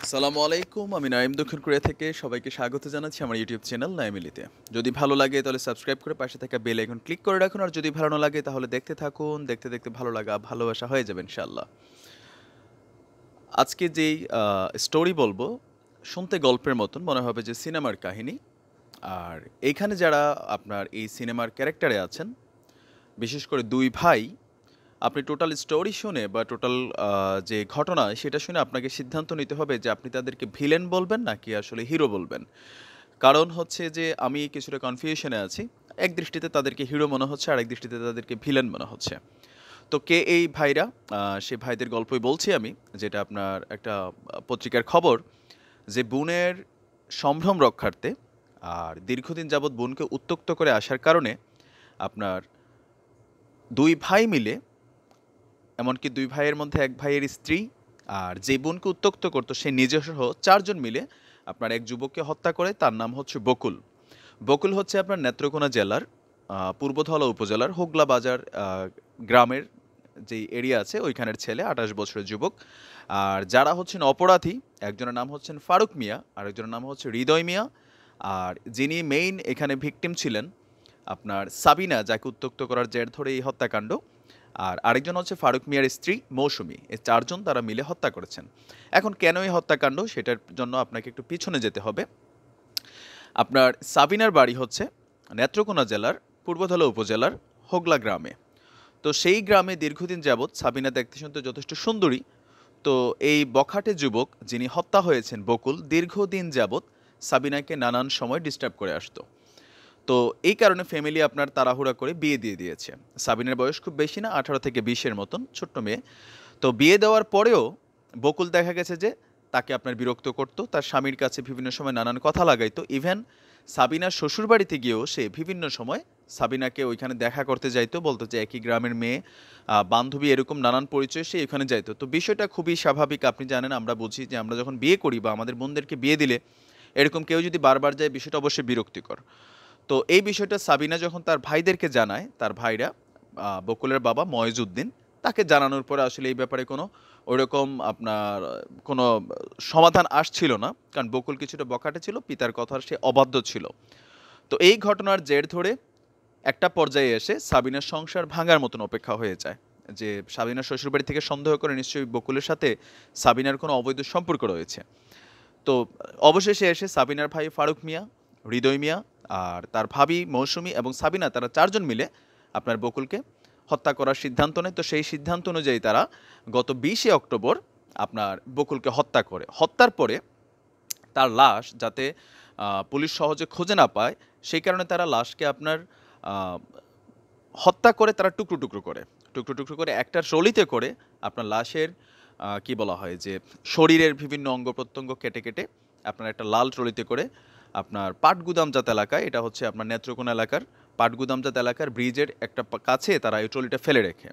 আসসালামু আলাইকুম। আমি নাইম দক্ষিণ কোরিয়া থেকে সবাইকে স্বাগত জানাচ্ছি আমার ইউটিউব চ্যানেল নাইমিলিতে। যদি ভালো লাগে তাহলে সাবস্ক্রাইব করে পাশে থাকা বেল আইকন ক্লিক করে রাখুন। আর যদি ভালো না লাগে তাহলে দেখতে থাকুন। দেখতে দেখতে ভালো লাগা ভালোবাসা হয়ে যাবে ইনশাআল্লাহ। আজকে যেই স্টোরি বলবো, শুনতে গল্পের মতন মনে হবে যে সিনেমার কাহিনী। আর এইখানে যারা আপনার এই সিনেমার ক্যারেক্টারে আছেন, বিশেষ করে দুই ভাই, আপনি টোটাল স্টোরি শুনে বা টোটাল যে ঘটনা সেটা শুনে আপনাকে সিদ্ধান্ত নিতে হবে যে আপনি তাদেরকে ভিলেন বলবেন নাকি আসলে হিরো বলবেন। কারণ হচ্ছে যে আমি কিছুটা কনফিউশনে আছি। এক দৃষ্টিতে তাদেরকে হিরো মনে হচ্ছে, আরেক দৃষ্টিতে তাদেরকে ভিলেন মনে হচ্ছে। তো কে এই ভাইরা? সে ভাইদের গল্পই বলছি আমি, যেটা আপনার একটা পত্রিকার খবর যে বোনের সম্ভ্রম রক্ষার্থে আর দীর্ঘদিন যাবৎ বোনকে উত্ত্যক্ত করে আসার কারণে আপনার দুই ভাই মিলে, এমনকি দুই ভাইয়ের মধ্যে এক ভাইয়ের স্ত্রী আর যে বোনকে উত্ত্যক্ত করতো সে নিজেসহ ৪ জন মিলে আপনার এক যুবককে হত্যা করে। তার নাম হচ্ছে বকুল। বকুল হচ্ছে আপনার নেত্রকোনা জেলার পূর্বধলা উপজেলার হোগলা বাজার গ্রামের যেই এরিয়া আছে ওইখানের ছেলে, ২৮ বছরের যুবক। আর যারা হচ্ছেন অপরাধী, একজনের নাম হচ্ছেন ফারুক মিয়া, আরেকজনের নাম হচ্ছে হৃদয় মিয়া। আর যিনি মেইন এখানে ভিকটিম ছিলেন আপনার সাবিনা, যাকে উত্ত্যক্ত করার জের ধরে এই হত্যাকাণ্ড। আর আরেকজন হচ্ছে ফারুক মিয়ার স্ত্রী মৌসুমী। এই ৪ জন তারা মিলে হত্যা করেছেন। এখন কেন এই হত্যাকাণ্ড সেটার জন্য আপনাকে একটু পিছনে যেতে হবে। আপনার সাবিনার বাড়ি হচ্ছে নেত্রকোনা জেলার পূর্বধলা উপজেলার হোগলা গ্রামে। তো সেই গ্রামে দীর্ঘদিন যাবৎ সাবিনা দেখতে শুনতে যথেষ্ট সুন্দরী। তো এই বখাটে যুবক যিনি হত্যা হয়েছেন বকুল, দীর্ঘদিন যাবৎ সাবিনাকে নানান সময় ডিস্টার্ব করে আসতো। তো এই কারণে ফ্যামিলি আপনার তাড়াহুড়া করে বিয়ে দিয়ে দিয়েছে। সাবিনার বয়স খুব বেশি না, ১৮ থেকে ২০-এর মতন ছোট্ট মেয়ে। তো বিয়ে দেওয়ার পরেও বকুল দেখা গেছে যে তাকে আপনার বিরক্ত করত, তার স্বামীর কাছে বিভিন্ন সময় নানান কথা লাগাইতো। ইভেন সাবিনার শ্বশুরবাড়িতে গিয়েও সে বিভিন্ন সময় সাবিনাকে ওইখানে দেখা করতে যাইতো, বলতো যে একই গ্রামের মেয়ে, বান্ধবী, এরকম নানান পরিচয় সে এখানে যাইতো। তো বিষয়টা খুবই স্বাভাবিক। আপনি জানেন, আমরা বুঝি যে আমরা যখন বিয়ে করি বা আমাদের বোনদেরকে বিয়ে দিলে এরকম কেউ যদি বারবার যায় বিষয়টা অবশ্যই বিরক্তিকর। তো এই বিষয়টা সাবিনা যখন তার ভাইদেরকে জানায়, তার ভাইরা বকুলের বাবা ময়জউদ্দিন, তাকে জানানোর পরে আসলে এই ব্যাপারে কোনো ওইরকম আপনার কোনো সমাধান আসছিল না। কারণ বকুল কিছুটা বখাটে ছিল, পিতার কথার সে অবাধ্য ছিল। তো এই ঘটনার জের ধরে একটা পর্যায়ে এসে সাবিনার সংসার ভাঙার মতন অপেক্ষা হয়ে যায়। যে সাবিনার শ্বশুরবাড়ি থেকে সন্দেহ করে নিশ্চয়ই বকুলের সাথে সাবিনার কোনো অবৈধ সম্পর্ক রয়েছে। তো অবশেষে এসে সাবিনার ভাই ফারুক মিয়া, হৃদয় মিয়া আর তার ভাবি মৌসুমী এবং সাবিনা, তারা ৪ জন মিলে আপনার বকুলকে হত্যা করার সিদ্ধান্ত নেয়। তো সেই সিদ্ধান্ত অনুযায়ী তারা গত ২০শে অক্টোবর আপনার বকুলকে হত্যা করে। হত্যার পরে তার লাশ যাতে পুলিশ সহজে খুঁজে না পায়, সেই কারণে তারা লাশকে আপনার আ হত্যা করে তারা টুকরো, টুকরো করে। টুকরো, টুকরো করে একটা ট্রলিতে করে আপনার লাশের কি বলা হয় যে শরীরের বিভিন্ন অঙ্গ-প্রত্যঙ্গ কেটে, কেটে আপনার একটা লাল ট্রলিতে করে আপনার পাটগুদামজাত এলাকায়, এটা হচ্ছে আপনার নেত্রকোনা এলাকার পাটগুদামজাত এলাকার ব্রিজের একটা কাছে তারা এই ট্রলিটা ফেলে রেখে।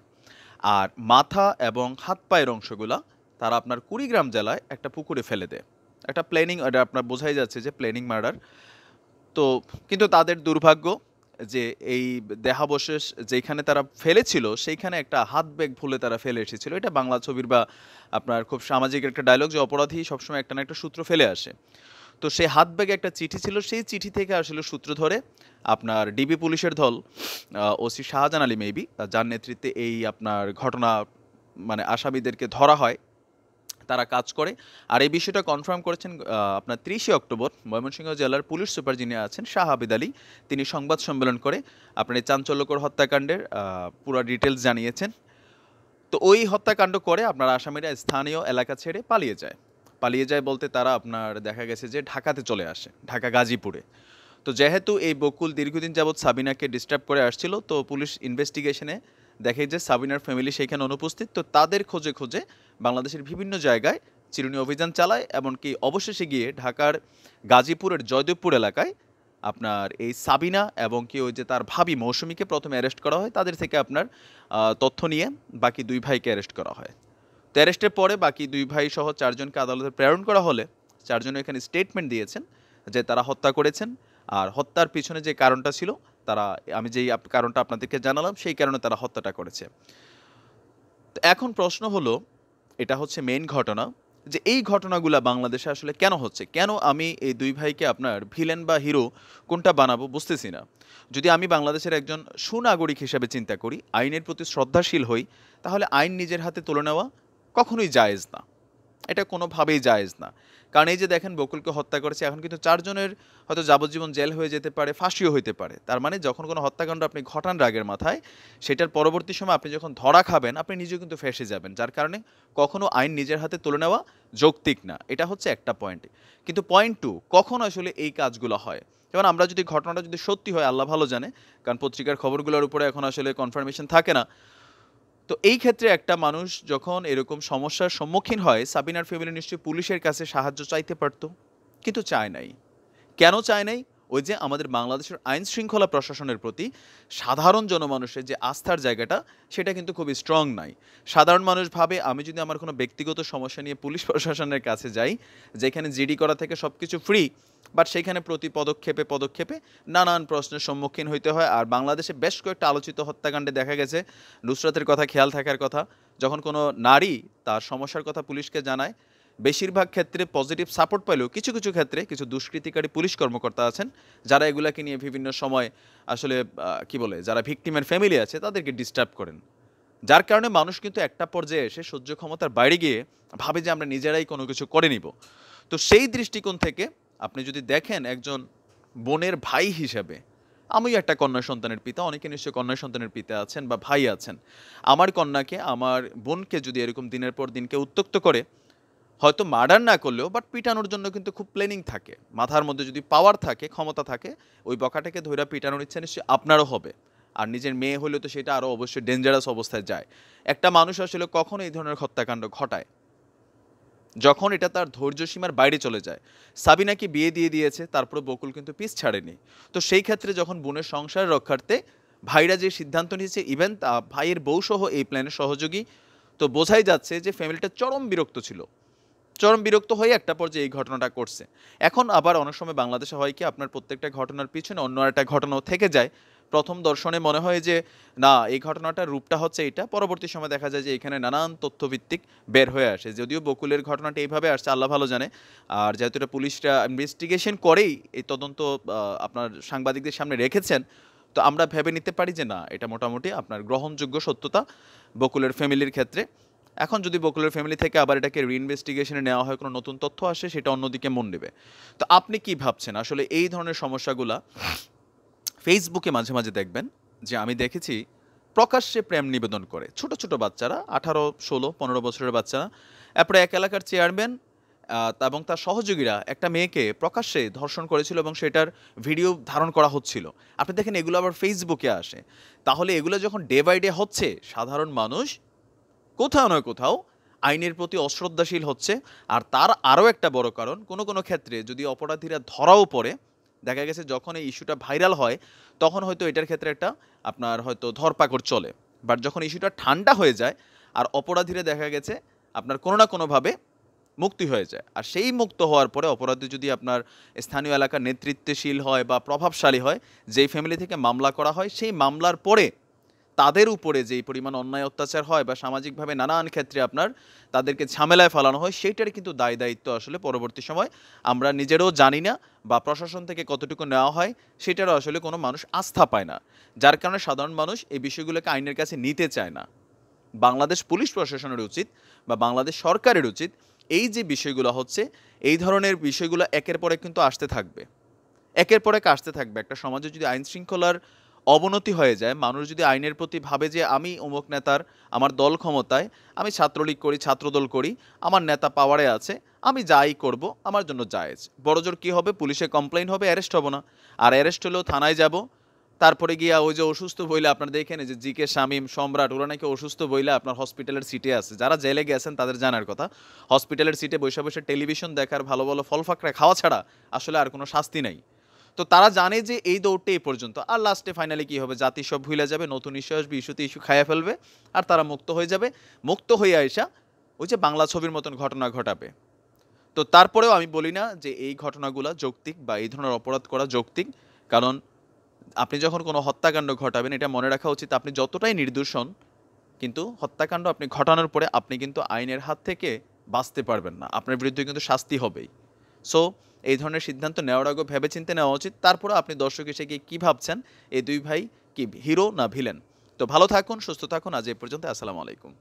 আর মাথা এবং হাত পায়ের অংশগুলা তারা আপনার কুড়িগ্রাম জেলায় একটা পুকুরে ফেলে দেয়। একটা প্ল্যানিং, এটা আপনার বোঝাই যাচ্ছে যে প্ল্যানিং মার্ডার। তো কিন্তু তাদের দুর্ভাগ্য যে এই দেহাবশেষ যেইখানে তারা ফেলেছিল সেইখানে একটা হাত ব্যাগ ভুলে তারা ফেলে এসেছিল। এটা বাংলা ছবির বা আপনার খুব সামাজিক একটা ডায়লগ যে অপরাধী সবসময় একটা না একটা সূত্র ফেলে আসে। তো সেই হাত ব্যাগে একটা চিঠি ছিল, সেই চিঠি থেকে আসলে সূত্র ধরে আপনার ডিবি পুলিশের দল, ওসি শাহজাহান আলী মেবি, যার নেতৃত্বে এই আপনার ঘটনা মানে আসামিদেরকে ধরা হয়, তারা কাজ করে। আর এই বিষয়টা কনফার্ম করেছেন আপনার ৩০শে অক্টোবর ময়মনসিংহ জেলার পুলিশ সুপার যিনি আছেন শাহ আবিদ আলী, তিনি সংবাদ সম্মেলন করে আপনার এই চাঞ্চল্যকর হত্যাকাণ্ডের পুরা ডিটেলস জানিয়েছেন। তো ওই হত্যাকাণ্ড করে আপনার আসামিরা স্থানীয় এলাকা ছেড়ে পালিয়ে যায়। পালিয়ে যায় বলতে তারা আপনার দেখা গেছে যে ঢাকাতে চলে আসে, ঢাকা গাজীপুরে। তো যেহেতু এই বকুল দীর্ঘদিন যাবৎ সাবিনাকে ডিস্টার্ব করে আসছিল, তো পুলিশ ইনভেস্টিগেশনে দেখে যে সাবিনার ফ্যামিলি সেখানে অনুপস্থিত। তো তাদের খোঁজে খোঁজে বাংলাদেশের বিভিন্ন জায়গায় চিরুনি অভিযান চালায়, এমনকি অবশেষে গিয়ে ঢাকার গাজীপুরের জয়দেবপুর এলাকায় আপনার এই সাবিনা এবং কি ওই যে তার ভাবি মৌসুমীকে প্রথমে অ্যারেস্ট করা হয়। তাদের থেকে আপনার তথ্য নিয়ে বাকি দুই ভাইকে অ্যারেস্ট করা হয়। তো অ্যারেস্টের পরে বাকি দুই ভাই সহ ৪ জনকে আদালতে প্রেরণ করা হলে ৪ জন এখানে স্টেটমেন্ট দিয়েছেন যে তারা হত্যা করেছেন। আর হত্যার পিছনে যে কারণটা ছিল, তারা, আমি যেই কারণটা আপনাদেরকে জানালাম সেই কারণে তারা হত্যাটা করেছে। তো এখন প্রশ্ন হলো, এটা হচ্ছে মেইন ঘটনা যে এই ঘটনাগুলা বাংলাদেশে আসলে কেন হচ্ছে? কেন আমি এই ২ ভাইকে আপনার ভিলেন বা হিরো কোনটা বানাবো বুঝতেছি না। যদি আমি বাংলাদেশের একজন সুনাগরিক হিসেবে চিন্তা করি, আইনের প্রতি শ্রদ্ধাশীল হই, তাহলে আইন নিজের হাতে তুলে নেওয়া কখনোই জায়েজ না। এটা কোনোভাবেই জায়েজ না। কারণ এই যে দেখেন বকুলকে হত্যা করেছে, এখন কিন্তু ৪ জনের হয়তো যাবজ্জীবন জেল হয়ে যেতে পারে, ফাঁসিও হইতে পারে। তার মানে যখন কোনো হত্যাকাণ্ড আপনি ঘটান রাগের মাথায়, সেটার পরবর্তী সময় আপনি যখন ধরা খাবেন, আপনি নিজেও কিন্তু ফেঁসে যাবেন। যার কারণে কখনো আইন নিজের হাতে তুলে নেওয়া যৌক্তিক না। এটা হচ্ছে একটা পয়েন্ট। কিন্তু পয়েন্ট ২, কখন আসলে এই কাজগুলো হয়? যেমন আমরা যদি ঘটনাটা যদি সত্যি হয় আল্লাহ ভালো জানে, কারণ পত্রিকার খবরগুলোর উপরে এখন আসলে কনফার্মেশন থাকে না। তো এই ক্ষেত্রে একটা মানুষ যখন এরকম সমস্যার সম্মুখীন হয়, সাবিনার ফ্যামিলি নিশ্চয়ই পুলিশের কাছে সাহায্য চাইতে পারত। কিন্তু চায় নাই। কেন চায় নাই? ওই যে আমাদের বাংলাদেশের আইন শৃঙ্খলা প্রশাসনের প্রতি সাধারণ জনমানুষের যে আস্থার জায়গাটা, সেটা কিন্তু খুবই স্ট্রং নাই। সাধারণ মানুষ ভাবে আমি যদি আমার কোনো ব্যক্তিগত সমস্যা নিয়ে পুলিশ প্রশাসনের কাছে যাই, যেখানে জিডি করা থেকে সবকিছু ফ্রি, বাট সেখানে প্রতি পদক্ষেপে পদক্ষেপে নানান প্রশ্নের সম্মুখীন হইতে হয়। আর বাংলাদেশে বেশ কয়েকটা আলোচিত হত্যাকাণ্ডে দেখা গেছে, নুসরাতের কথা খেয়াল থাকার কথা, যখন কোনো নারী তার সমস্যার কথা পুলিশকে জানায়, বেশিরভাগ ক্ষেত্রে পজিটিভ সাপোর্ট পাইলেও কিছু কিছু ক্ষেত্রে কিছু দুষ্কৃতিকারী পুলিশ কর্মকর্তা আছেন যারা এগুলাকে নিয়ে বিভিন্ন সময় আসলে কি বলে, যারা ভিকটিমের ফ্যামিলি আছে তাদেরকে ডিস্টার্ব করেন। যার কারণে মানুষ কিন্তু একটা পর্যায়ে এসে সহ্য ক্ষমতার বাইরে গিয়ে ভাবে যে আমরা নিজেরাই কোনো কিছু করে নিব। তো সেই দৃষ্টিকোণ থেকে আপনি যদি দেখেন একজন বোনের ভাই হিসেবে, আমিও একটা কন্যা সন্তানের পিতা, অনেকে নিশ্চয়ই কন্যা সন্তানের পিতা আছেন বা ভাই আছেন। আমার কন্যাকে, আমার বোনকে যদি এরকম দিনের পর দিনকে উত্ত্যক্ত করে, হয়তো মার্ডার না করলেও বাট পিটানোর জন্য কিন্তু খুব প্ল্যানিং থাকে, মাথার মধ্যে যদি পাওয়ার থাকে, ক্ষমতা থাকে, ওই বকাটাকে ধইরা পিটানোর ইচ্ছা নিশ্চয়ই আপনারও হবে। আর নিজের মেয়ে হলে তো সেটা আরও অবশ্যই ডেঞ্জারাস অবস্থায় যায়। একটা মানুষ আসলে কখন এই ধরনের হত্যাকাণ্ড ঘটায়? যখন এটা তার ধৈর্য সীমার বাইরে চলে যায়। সাবিনাকে বিয়ে দিয়ে দিয়েছে, তারপরে বকুল কিন্তু পিছ ছাড়েনি। তো সেই ক্ষেত্রে যখন বোনের সংসার রক্ষার্থে ভাইরা যে সিদ্ধান্ত নিয়েছে, ইভেন ভাইয়ের বউসহ এই প্ল্যানের সহযোগী, তো বোঝাই যাচ্ছে যে ফ্যামিলিটা চরম বিরক্ত ছিল। চরম বিরক্ত হয়ে একটা পর্যায়ে এই ঘটনাটা করছে। এখন আবার অনেক সময় বাংলাদেশে হয় কি, আপনার প্রত্যেকটা ঘটনার পিছনে অন্য একটা ঘটনাও থেকে যায়। প্রথম দর্শনে মনে হয় যে না, এই ঘটনাটার রূপটা হচ্ছে এইটা, পরবর্তী সময় দেখা যায় যে এখানে নানান তথ্যভিত্তিক বের হয়ে আসে। যদিও বকুলের ঘটনাটা এইভাবে আসছে আল্লাহ ভালো জানে। আর যেহেতু এটা পুলিশরা ইনভেস্টিগেশন করেই এই তদন্ত আপনার সাংবাদিকদের সামনে রেখেছেন, তো আমরা ভেবে নিতে পারি যে না, এটা মোটামুটি আপনার গ্রহণযোগ্য সত্যতা বকুলের ফ্যামিলির ক্ষেত্রে। এখন যদি বকুলের ফ্যামিলি থেকে আবার এটাকে রিইনভেস্টিগেশনে নেওয়া হয়, কোনো নতুন তথ্য আসে, সেটা অন্যদিকে মন নেবে। তো আপনি কি ভাবছেন আসলে এই ধরনের সমস্যাগুলা? ফেসবুকে মাঝে মাঝে দেখবেন যে আমি দেখেছি প্রকাশ্যে প্রেম নিবেদন করে ছোট ছোট বাচ্চারা, 18, 16, 15 বছরের বাচ্চারা। এরপরে এক এলাকার চেয়ারম্যান এবং তার সহযোগীরা একটা মেয়েকে প্রকাশ্যে ধর্ষণ করেছিল এবং সেটার ভিডিও ধারণ করা হচ্ছিল। আপনি দেখেন এগুলো আবার ফেসবুকে আসে। তাহলে এগুলো যখন ডে বাই ডে হচ্ছে, সাধারণ মানুষ কোথাও না কোথাও আইনের প্রতি অশ্রদ্ধাশীল হচ্ছে। আর তার আরও একটা বড় কারণ, কোনো কোনো ক্ষেত্রে যদি অপরাধীরা ধরাও পড়ে, দেখা গেছে যখন এই ইস্যুটা ভাইরাল হয়, তখন হয়তো এটার ক্ষেত্রে একটা আপনার হয়তো ধরপাকড় চলে। বাট যখন ইস্যুটা ঠান্ডা হয়ে যায় আর অপরাধীরা দেখা গেছে আপনার কোনো না কোনোভাবে মুক্তি হয়ে যায়, আর সেই মুক্ত হওয়ার পরে অপরাধী যদি আপনার স্থানীয় এলাকার নেতৃত্বশীল হয় বা প্রভাবশালী হয়, যেই ফ্যামিলি থেকে মামলা করা হয়, সেই মামলার পরে তাদের উপরে যেই পরিমাণ অন্যায় অত্যাচার হয় বা সামাজিকভাবে নানান ক্ষেত্রে আপনার তাদেরকে ঝামেলায় ফেলানো হয়, সেইটার কিন্তু দায় দায়িত্ব আসলে পরবর্তী সময় আমরা নিজেরাও জানি না, বা প্রশাসন থেকে কতটুকু নেওয়া হয় সেটারও আসলে কোনো মানুষ আস্থা পায় না। যার কারণে সাধারণ মানুষ এই বিষয়গুলোকে আইনের কাছে নিতে চায় না। বাংলাদেশ পুলিশ প্রশাসনের উচিত বা বাংলাদেশ সরকারের উচিত, এই যে বিষয়গুলো হচ্ছে, এই ধরনের বিষয়গুলো একের পর এক কিন্তু আসতে থাকবে, একের পর এক আসতে থাকবে। একটা সমাজে যদি আইন শৃঙ্খলার অবনতি হয়ে যায়, মানুষ যদি আইনের প্রতি ভাবে যে আমি অমুক নেতার, আমার দল ক্ষমতায়, আমি ছাত্রলীগ করি, ছাত্রদল করি, আমার নেতা পাওয়ারে আছে, আমি যাই করব আমার জন্য জায়েজ, বড়জোর কী হবে, পুলিশে কমপ্লেইন হবে, অ্যারেস্ট হব না। আর অ্যারেস্ট হলেও থানায় যাব, তারপরে গিয়া ওই যে অসুস্থ বইলে আপনার দেখেন যে জি কে শামীম, সম্রাট, ওরা নাকি অসুস্থ বইলে আপনার হসপিটালের সিটে আছে। যারা জেলে গেছেন তাদের জানার কথা, হসপিটালের সিটে বসে বসে টেলিভিশন দেখার, ভালো ভালো ফল ফাকড়া খাওয়া ছাড়া আসলে আর কোনো শাস্তি নাই। তো তারা জানে যে এই দৌড়টা এই পর্যন্ত, আর লাস্টে ফাইনালি কী হবে, জাতি সব ভুলে যাবে, নতুন ইস্যু আসবে, ইস্যুতে ইস্যু খাইয়া ফেলবে, আর তারা মুক্ত হয়ে যাবে। মুক্ত হয়ে আইসা ওই যে বাংলা ছবির মতন ঘটনা ঘটাবে। তো তারপরেও আমি বলি না যে এই ঘটনাগুলো যৌক্তিক বা এই ধরনের অপরাধ করা যৌক্তিক। কারণ আপনি যখন কোনো হত্যাকাণ্ড ঘটাবেন, এটা মনে রাখা উচিত আপনি যতটাই নির্দোষ হন, কিন্তু হত্যাকাণ্ড আপনি ঘটানোর পরে আপনি কিন্তু আইনের হাত থেকে বাঁচতে পারবেন না, আপনার বিরুদ্ধে কিন্তু শাস্তি হবেই। সো এই ধরনের সিদ্ধান্ত নেওয়ার আগে ভেবেচিন্তে নেওয়া উচিত। তারপরে আপনি দর্শক এসে গিয়ে কী ভাবছেন, এই দুই ভাই কি হিরো না ভিলেন? তো ভালো থাকুন, সুস্থ থাকুন। আজ এই পর্যন্ত। আসসালামু আলাইকুম।